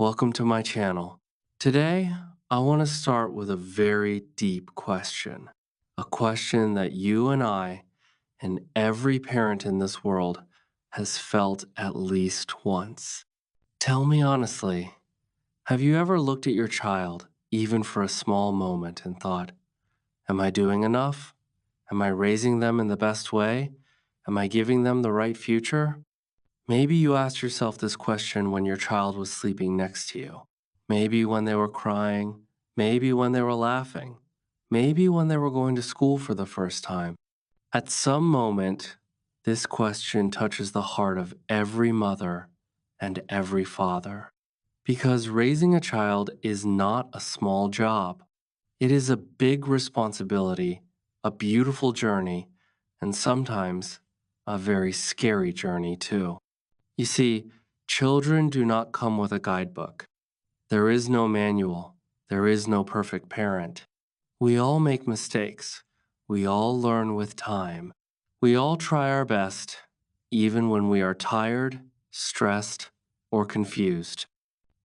Welcome to my channel. Today, I want to start with a very deep question. A question that you and I, and every parent in this world, has felt at least once. Tell me honestly, have you ever looked at your child, even for a small moment, and thought, am I doing enough? Am I raising them in the best way? Am I giving them the right future? Maybe you asked yourself this question when your child was sleeping next to you. Maybe when they were crying. Maybe when they were laughing. Maybe when they were going to school for the first time. At some moment, this question touches the heart of every mother and every father. Because raising a child is not a small job. It is a big responsibility, a beautiful journey, and sometimes a very scary journey too. You see, children do not come with a guidebook. There is no manual. There is no perfect parent. We all make mistakes. We all learn with time. We all try our best, even when we are tired, stressed, or confused.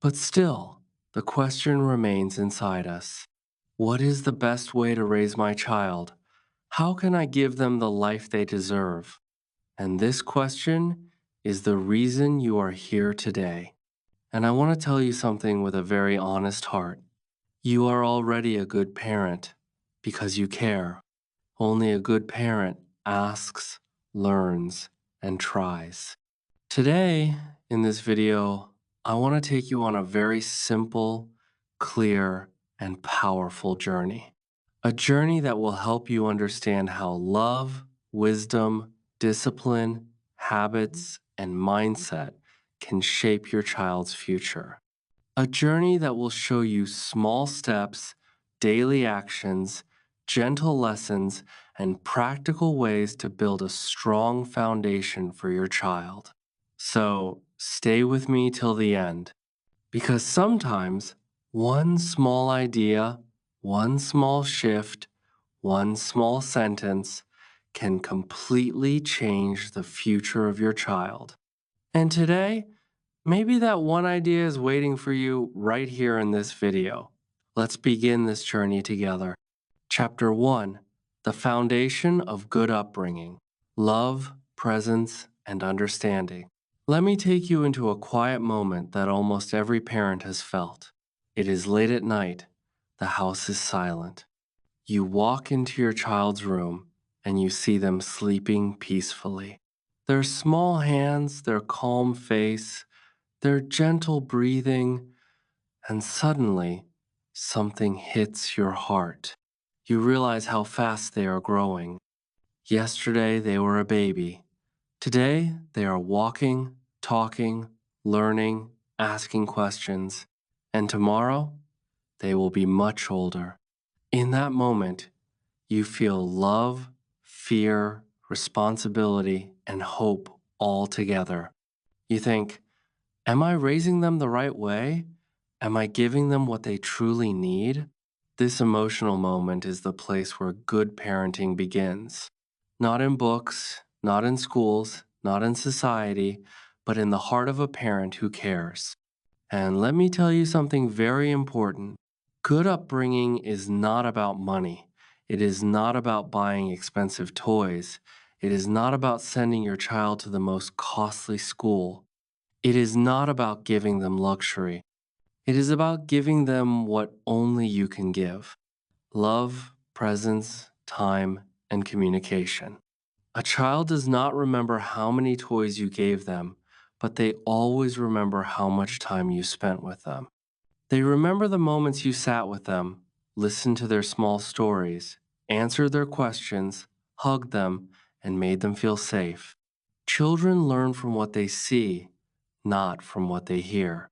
But still, the question remains inside us. What is the best way to raise my child? How can I give them the life they deserve? And this question is the reason you are here today. And I want to tell you something with a very honest heart. You are already a good parent because you care. Only a good parent asks, learns, and tries. Today, in this video, I want to take you on a very simple, clear, and powerful journey. A journey that will help you understand how love, wisdom, discipline, habits, and mindset can shape your child's future. A journey that will show you small steps, daily actions, gentle lessons, and practical ways to build a strong foundation for your child. So stay with me till the end, because sometimes one small idea, one small shift, one small sentence can completely change the future of your child. And today, maybe that one idea is waiting for you right here in this video. Let's begin this journey together. Chapter 1: The Foundation of Good Upbringing. Love, Presence, and Understanding. Let me take you into a quiet moment that almost every parent has felt. It is late at night. The house is silent. You walk into your child's room and you see them sleeping peacefully. Their small hands, their calm face, their gentle breathing, and suddenly something hits your heart. You realize how fast they are growing. Yesterday they were a baby. Today they are walking, talking, learning, asking questions. And tomorrow they will be much older. In that moment, you feel love, fear, responsibility, and hope all together. You think, am I raising them the right way? Am I giving them what they truly need? This emotional moment is the place where good parenting begins. Not in books, not in schools, not in society, but in the heart of a parent who cares. And let me tell you something very important. Good upbringing is not about money. It is not about buying expensive toys. It is not about sending your child to the most costly school. It is not about giving them luxury. It is about giving them what only you can give: love, presence, time, and communication. A child does not remember how many toys you gave them, but they always remember how much time you spent with them. They remember the moments you sat with them, listened to their small stories, answered their questions, hugged them, and made them feel safe. Children learn from what they see, not from what they hear.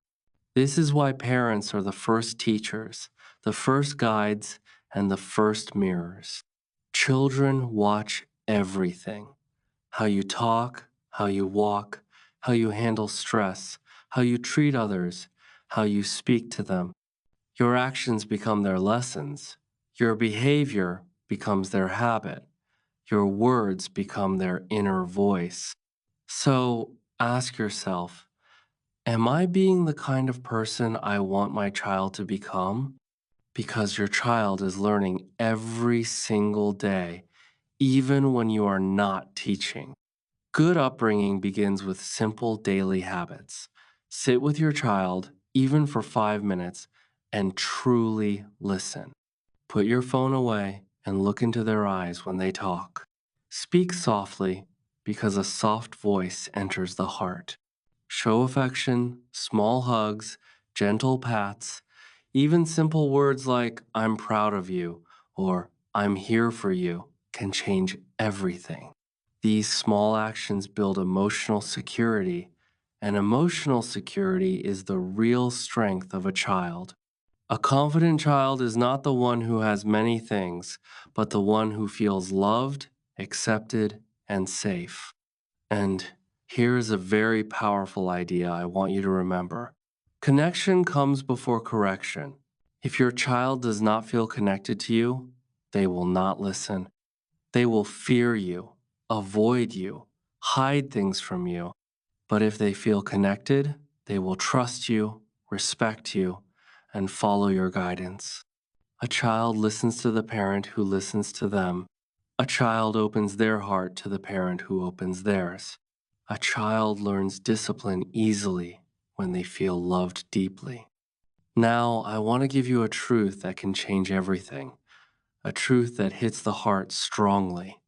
This is why parents are the first teachers, the first guides, and the first mirrors. Children watch everything: how you talk, how you walk, how you handle stress, how you treat others, how you speak to them. Your actions become their lessons. Your behavior becomes their habit. Your words become their inner voice. So ask yourself, Am I being the kind of person I want my child to become? Because your child is learning every single day, even when you are not teaching. Good upbringing begins with simple daily habits. Sit with your child, even for 5 minutes, and truly listen. Put your phone away and look into their eyes when they talk. Speak softly because a soft voice enters the heart. Show affection, small hugs, gentle pats, even simple words like, I'm proud of you or I'm here for you can change everything. These small actions build emotional security, and emotional security is the real strength of a child. A confident child is not the one who has many things, but the one who feels loved, accepted, and safe. And here is a very powerful idea I want you to remember. Connection comes before correction. If your child does not feel connected to you, they will not listen. They will fear you, avoid you, hide things from you. But if they feel connected, they will trust you, respect you, and follow your guidance. A child listens to the parent who listens to them. A child opens their heart to the parent who opens theirs. A child learns discipline easily when they feel loved deeply. Now, I want to give you a truth that can change everything, a truth that hits the heart strongly.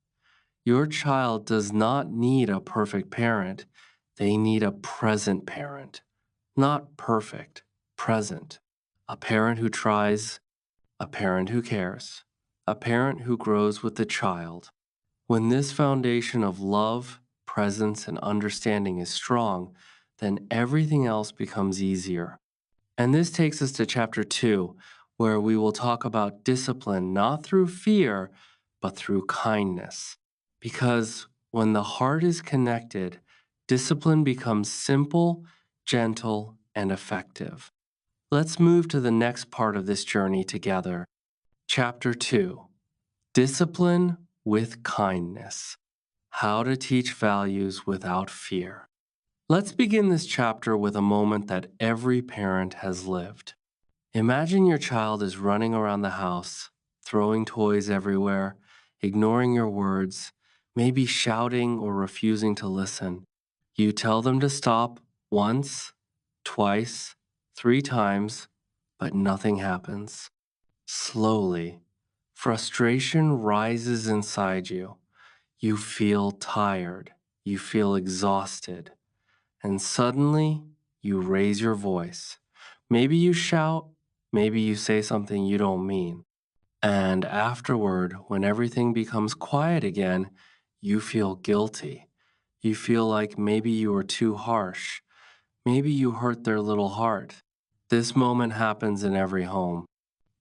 Your child does not need a perfect parent, they need a present parent. Not perfect, present. A parent who tries, a parent who cares, a parent who grows with the child. When this foundation of love, presence, and understanding is strong, then everything else becomes easier. And this takes us to chapter 2, where we will talk about discipline not through fear, but through kindness. Because when the heart is connected, discipline becomes simple, gentle, and effective. Let's move to the next part of this journey together. Chapter 2, Discipline with Kindness. How to Teach Values Without Fear. Let's begin this chapter with a moment that every parent has lived. Imagine your child is running around the house, throwing toys everywhere, ignoring your words, maybe shouting or refusing to listen. You tell them to stop once, twice, 3 times, but nothing happens. Slowly, frustration rises inside you. You feel tired. You feel exhausted. And suddenly, you raise your voice. Maybe you shout, maybe you say something you don't mean. And afterward, when everything becomes quiet again, you feel guilty. You feel like maybe you were too harsh. Maybe you hurt their little heart. This moment happens in every home.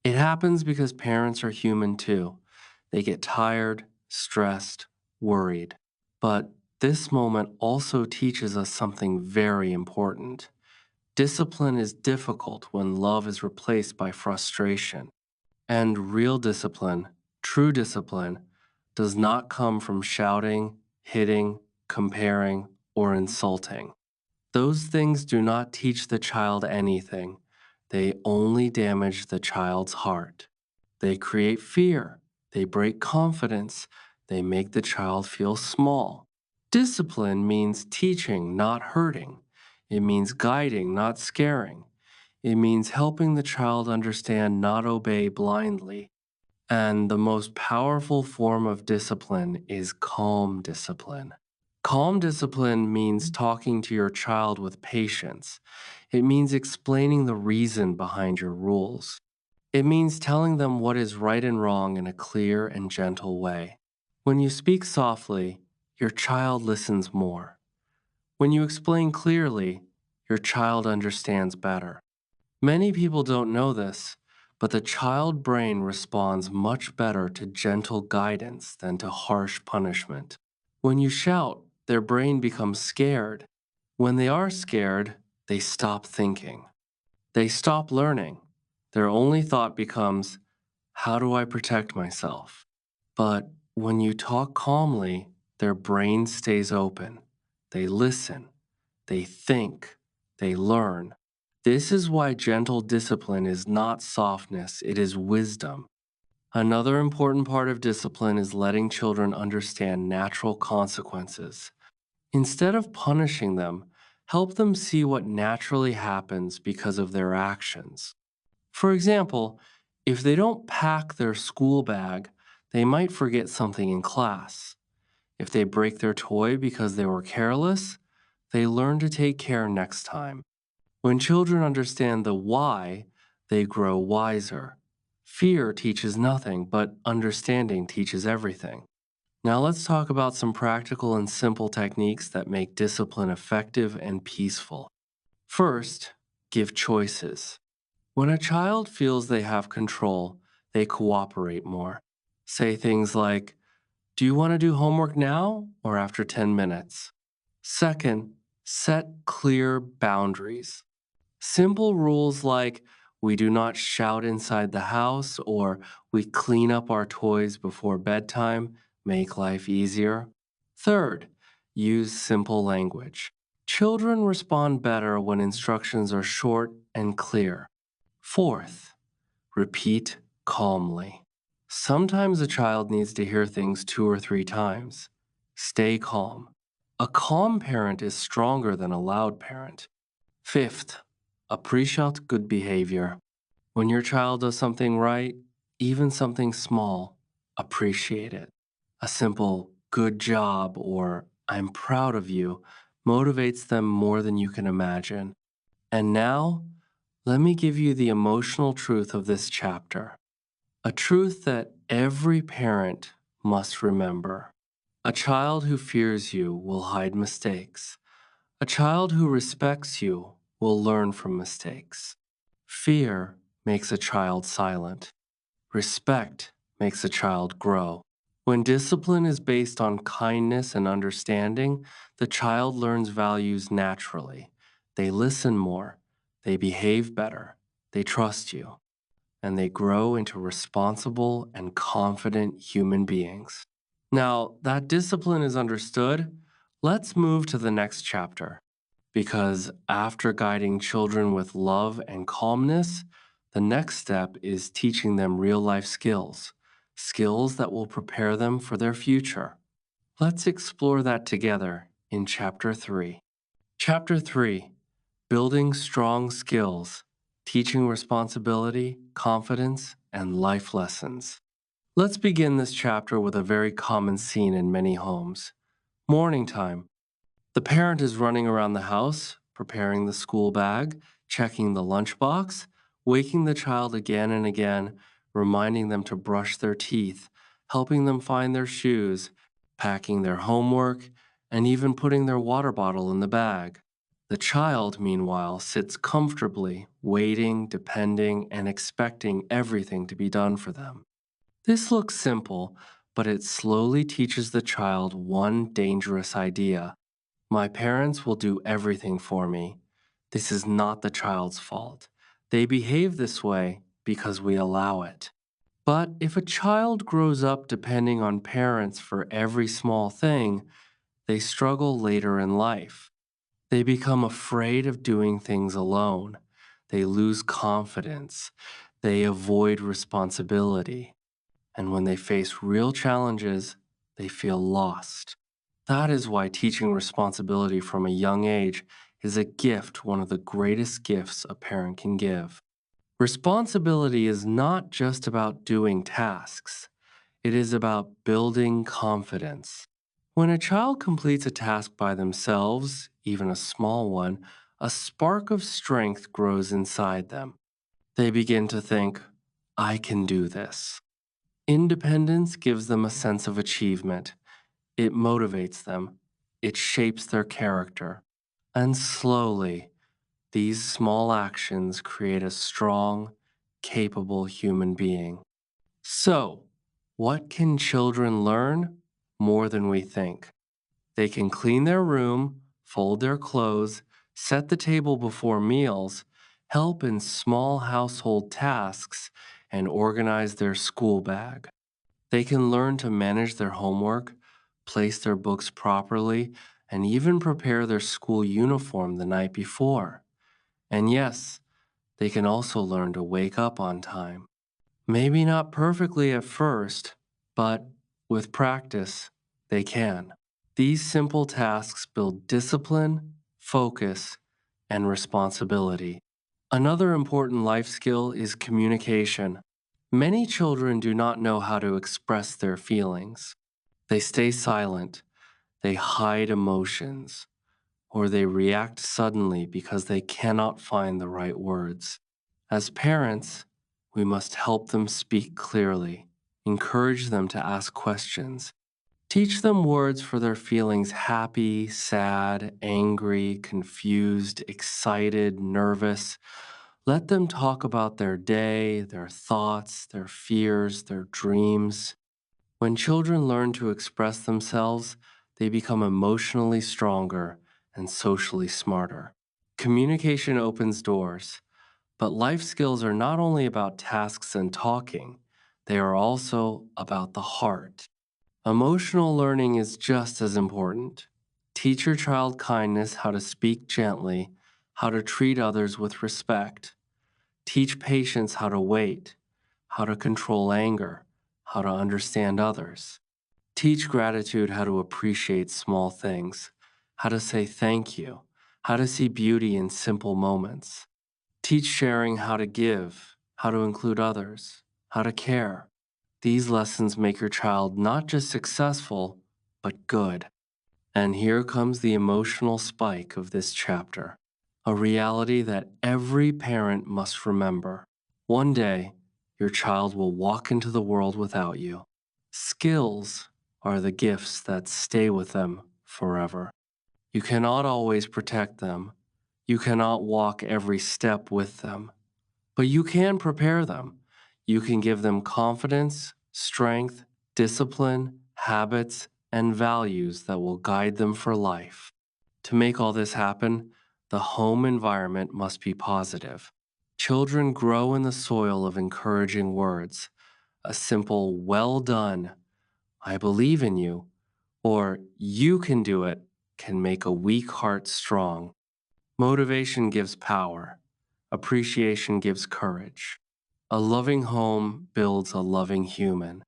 It happens because parents are human too. They get tired, stressed, worried. But this moment also teaches us something very important. Discipline is difficult when love is replaced by frustration. And real discipline, true discipline, does not come from shouting, hitting, comparing, or insulting. Those things do not teach the child anything. They only damage the child's heart. They create fear. They break confidence. They make the child feel small. Discipline means teaching, not hurting. It means guiding, not scaring. It means helping the child understand, not obey blindly. And the most powerful form of discipline is calm discipline. Calm discipline means talking to your child with patience. It means explaining the reason behind your rules. It means telling them what is right and wrong in a clear and gentle way. When you speak softly, your child listens more. When you explain clearly, your child understands better. Many people don't know this, but the child brain responds much better to gentle guidance than to harsh punishment. When you shout, their brain becomes scared. When they are scared, they stop thinking. They stop learning. Their only thought becomes, how do I protect myself? But when you talk calmly, their brain stays open. They listen. They think. they learn. This is why gentle discipline is not softness, it is wisdom. Another important part of discipline is letting children understand natural consequences. Instead of punishing them, help them see what naturally happens because of their actions. For example, if they don't pack their school bag, they might forget something in class. If they break their toy because they were careless, they learn to take care next time. When children understand the why, they grow wiser. Fear teaches nothing, but understanding teaches everything. Now let's talk about some practical and simple techniques that make discipline effective and peaceful. First, give choices. When a child feels they have control, they cooperate more. Say things like, "Do you want to do homework now or after 10 minutes?" Second, set clear boundaries. Simple rules like we do not shout inside the house or we clean up our toys before bedtime make life easier. Third, use simple language. Children respond better when instructions are short and clear. Fourth, repeat calmly. Sometimes a child needs to hear things 2 or 3 times. Stay calm. A calm parent is stronger than a loud parent. Fifth, appreciate good behavior. When your child does something right, even something small, appreciate it. A simple good job or I'm proud of you motivates them more than you can imagine. And now, let me give you the emotional truth of this chapter. A truth that every parent must remember. A child who fears you will hide mistakes. A child who respects you will learn from mistakes. Fear makes a child silent. Respect makes a child grow. When discipline is based on kindness and understanding, the child learns values naturally. They listen more, they behave better, they trust you, and they grow into responsible and confident human beings. Now, that discipline is understood, let's move to the next chapter. Because after guiding children with love and calmness, the next step is teaching them real life skills, skills that will prepare them for their future. Let's explore that together in Chapter 3. Chapter 3, Building Strong Skills, Teaching Responsibility, Confidence, and Life Lessons. Let's begin this chapter with a very common scene in many homes. Morning time. The parent is running around the house, preparing the school bag, checking the lunchbox, waking the child again and again, reminding them to brush their teeth, helping them find their shoes, packing their homework, and even putting their water bottle in the bag. The child, meanwhile, sits comfortably, waiting, depending, and expecting everything to be done for them. This looks simple, but it slowly teaches the child one dangerous idea. My parents will do everything for me. This is not the child's fault. They behave this way because we allow it. But if a child grows up depending on parents for every small thing, they struggle later in life. They become afraid of doing things alone. They lose confidence. They avoid responsibility. And when they face real challenges, they feel lost. That is why teaching responsibility from a young age is a gift, one of the greatest gifts a parent can give. Responsibility is not just about doing tasks, it is about building confidence. When a child completes a task by themselves, even a small one, a spark of strength grows inside them. They begin to think, I can do this. Independence gives them a sense of achievement. It motivates them. It shapes their character. And slowly, these small actions create a strong, capable human being. So, what can children learn? More than we think. They can clean their room, fold their clothes, set the table before meals, help in small household tasks, and organize their school bag. They can learn to manage their homework, place their books properly, and even prepare their school uniform the night before. And yes, they can also learn to wake up on time. Maybe not perfectly at first, but with practice, they can. These simple tasks build discipline, focus, and responsibility. Another important life skill is communication. Many children do not know how to express their feelings. They stay silent, they hide emotions, or they react suddenly because they cannot find the right words. As parents, we must help them speak clearly, encourage them to ask questions, teach them words for their feelings happy, sad, angry, confused, excited, nervous. Let them talk about their day, their thoughts, their fears, their dreams. When children learn to express themselves, they become emotionally stronger and socially smarter. Communication opens doors, but life skills are not only about tasks and talking, they are also about the heart. Emotional learning is just as important. Teach your child kindness, how to speak gently, how to treat others with respect. Teach patience how to wait, how to control anger, how to understand others. Teach gratitude how to appreciate small things, how to say thank you, how to see beauty in simple moments. Teach sharing how to give, how to include others, how to care. These lessons make your child not just successful, but good. And here comes the emotional spike of this chapter, a reality that every parent must remember. One day, your child will walk into the world without you. Skills are the gifts that stay with them forever. You cannot always protect them. You cannot walk every step with them. But you can prepare them. You can give them confidence, strength, discipline, habits, and values that will guide them for life. To make all this happen, the home environment must be positive. Children grow in the soil of encouraging words. A simple, well done, I believe in you, or you can do it, can make a weak heart strong. Motivation gives power. Appreciation gives courage. A loving home builds a loving human.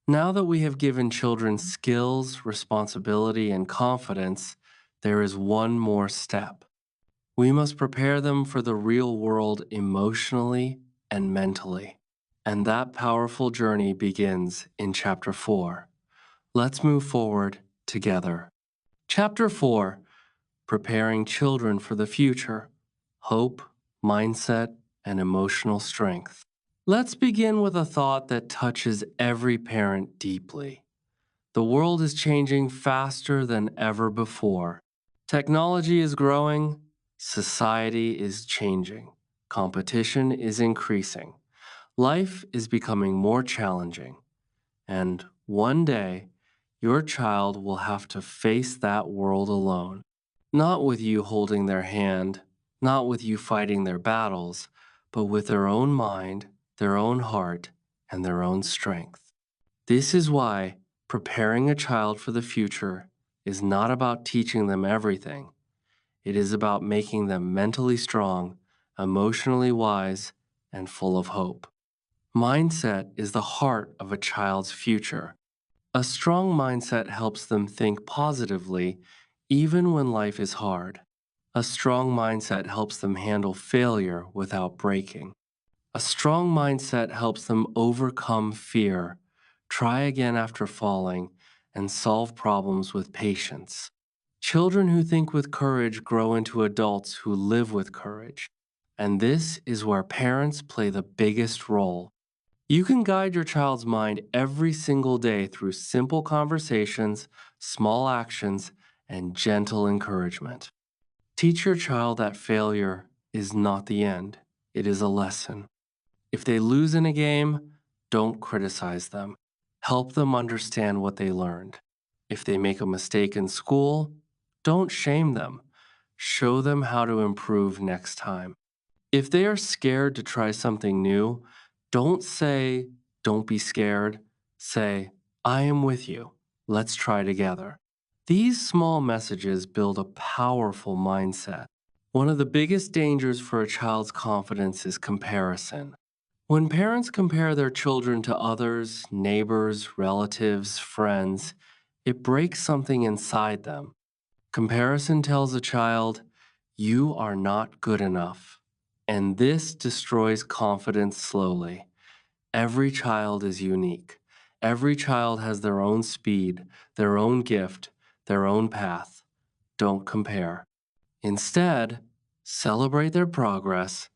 Now that we have given children skills, responsibility, and confidence, there is one more step. We must prepare them for the real world emotionally and mentally. And that powerful journey begins in Chapter 4. Let's move forward together. Chapter 4: Preparing Children for the Future. Hope, Mindset, and Emotional Strength. Let's begin with a thought that touches every parent deeply. The world is changing faster than ever before. Technology is growing, society is changing, competition is increasing, life is becoming more challenging, and one day, your child will have to face that world alone. Not with you holding their hand, not with you fighting their battles, but with their own mind, their own heart, and their own strength. This is why preparing a child for the future is not about teaching them everything. It is about making them mentally strong, emotionally wise, and full of hope. Mindset is the heart of a child's future. A strong mindset helps them think positively even when life is hard. A strong mindset helps them handle failure without breaking. A strong mindset helps them overcome fear, try again after falling, and solve problems with patience. Children who think with courage grow into adults who live with courage. And this is where parents play the biggest role. You can guide your child's mind every single day through simple conversations, small actions, and gentle encouragement. Teach your child that failure is not the end, it is a lesson. If they lose in a game, don't criticize them. Help them understand what they learned. If they make a mistake in school, don't shame them. Show them how to improve next time. If they are scared to try something new, don't say, don't be scared. Say, I am with you. Let's try together. These small messages build a powerful mindset. One of the biggest dangers for a child's confidence is comparison. When parents compare their children to others, neighbors, relatives, friends, it breaks something inside them. Comparison tells a child, you are not good enough. And this destroys confidence slowly. Every child is unique. Every child has their own speed, their own gift, their own path. Don't compare. Instead, celebrate their progress,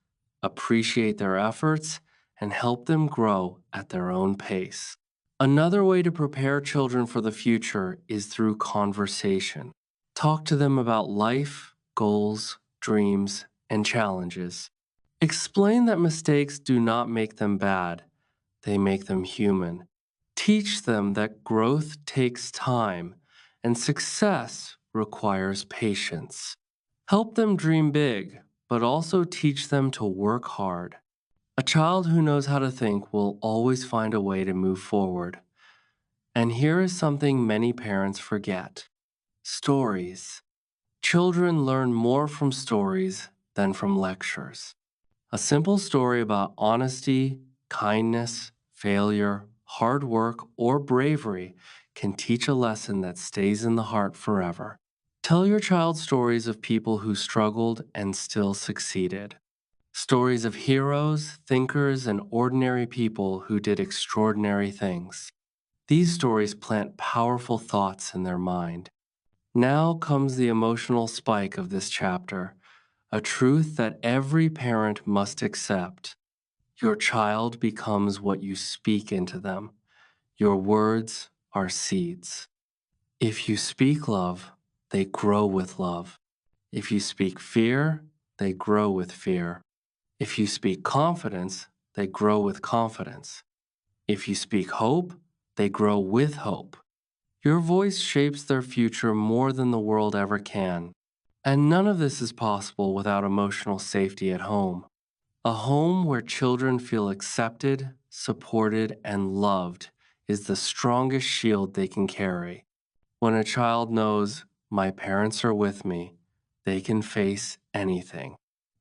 appreciate their efforts, and help them grow at their own pace. Another way to prepare children for the future is through conversation. Talk to them about life, goals, dreams, and challenges. Explain that mistakes do not make them bad, they make them human. Teach them that growth takes time and success requires patience. Help them dream big, but also teach them to work hard. A child who knows how to think will always find a way to move forward. And here is something many parents forget: stories. Children learn more from stories than from lectures. A simple story about honesty, kindness, failure, hard work, or bravery can teach a lesson that stays in the heart forever. Tell your child stories of people who struggled and still succeeded. Stories of heroes, thinkers, and ordinary people who did extraordinary things. These stories plant powerful thoughts in their mind. Now comes the emotional spike of this chapter, a truth that every parent must accept. Your child becomes what you speak into them. Your words are seeds. If you speak love, they grow with love. If you speak fear, they grow with fear. If you speak confidence, they grow with confidence. If you speak hope, they grow with hope. Your voice shapes their future more than the world ever can. And none of this is possible without emotional safety at home. A home where children feel accepted, supported, and loved is the strongest shield they can carry. When a child knows, my parents are with me, they can face anything.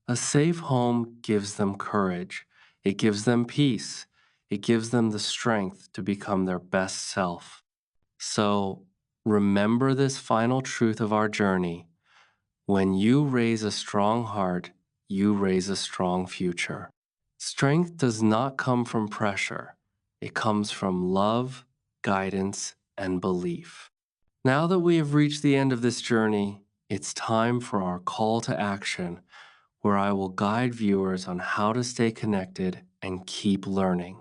A safe home gives them courage. It gives them peace. It gives them the strength to become their best self. So remember this final truth of our journey. When you raise a strong heart, you raise a strong future. Strength does not come from pressure. It comes from love, guidance, and belief. Now that we have reached the end of this journey, it's time for our call to action, where I will guide viewers on how to stay connected and keep learning.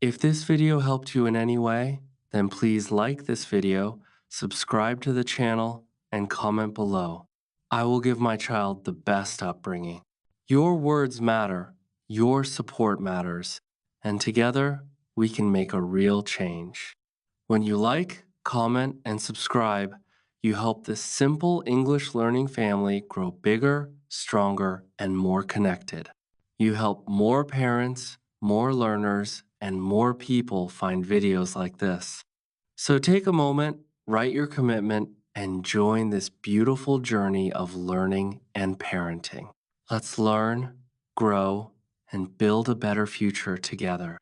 If this video helped you in any way, then please like this video, subscribe to the channel, and comment below. I will give my child the best upbringing. Your words matter, your support matters, and together we can make a real change. When you like, comment, and subscribe, you help this simple English learning family grow bigger, stronger, and more connected. You help more parents, more learners, and more people find videos like this. So take a moment, write your commitment, and join this beautiful journey of learning and parenting. Let's learn, grow, and build a better future together.